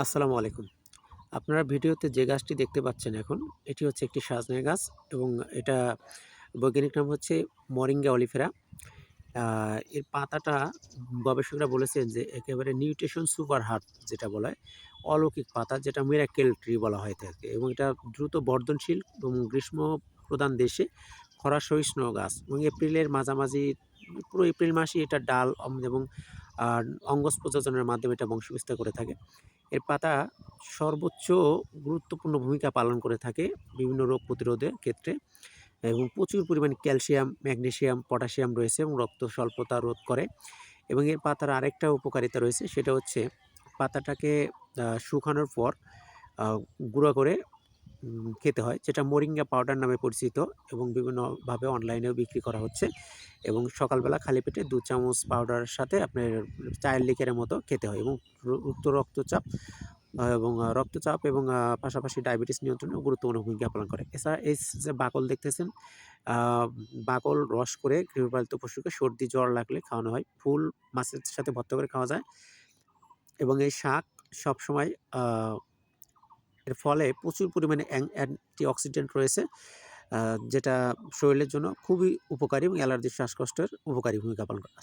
আসসালামু আলাইকুম। আপনারা ভিডিওতে যে গাছটি দেখতে পাচ্ছেন এখন, এটি হচ্ছে একটি সাজনের গাছ এবং এটা বৈজ্ঞানিক নাম হচ্ছে মরিঙ্গা অলিফেরা। আ এর পাতাটা গবেষকরা বলেছেন যে একেবারে নিউট্রিশন সুপার হার্ব যেটা বলা হয়, অলৌকিক পাতা যেটা মিরাকেল ট্রি বলা হয়ে থাকে এবং এটা দ্রুত বর্ধনশীল এবং গ্রীষ্ম প্রধান দেশে খরা সহিষ্ণু গাছ এবং এপ্রিলের মাঝামাঝি পুরো এপ্রিল মাসেই এটা ডাল এবং আ অঙ্গজ প্রযোজনের মাধ্যমে এটা বংশবিস্তার করে থাকে। এর পাতা সর্বোচ্চ গুরুত্বপূর্ণ ভূমিকা পালন করে থাকে বিভিন্ন রোগ প্রতিরোধের ক্ষেত্রে এবং প্রচুর পরিমাণে ক্যালসিয়াম, ম্যাগনেসিয়াম, পটাশিয়াম রয়েছে এবং রক্ত স্বল্পতা রোধ করে এবং এর পাতার আরেকটা উপকারিতা রয়েছে সেটা হচ্ছে পাতাটাকে শুকানোর পর আ গুঁড়া করে খেতে হয় যেটা মোরিঙ্গা পাউডার নামে পরিচিত এবং বিভিন্নভাবে অনলাইনেও বিক্রি করা হচ্ছে এবং সকালবেলা খালি পেটে ২ চামচ পাউডারের সাথে আপনার চায়ের লিকারের মতো খেতে হয় এবং উচ্চ রক্তচাপ রক্তচাপ এবং পাশাপাশি ডায়াবেটিস নিয়ন্ত্রণেও গুরুত্বপূর্ণ ভূমিকা পালন করে। এছাড়া এই যে বাকল দেখতেছেন, আ বাকল রস করে গৃহপালিত পশুকে সর্দি জ্বর লাগলে খাওয়ানো হয়। ফুল মাছের সাথে ভর্তা করে খাওয়া যায় এবং এই শাক সবসময় আ এর ফলে প্রচুর পরিমাণে অ্যান্টিঅক্সিডেন্ট রয়েছে, আ যেটা শরীরের জন্য খুবই উপকারী এবং অ্যালার্জি শ্বাসকষ্টের উপকারী ভূমিকা পালন করে।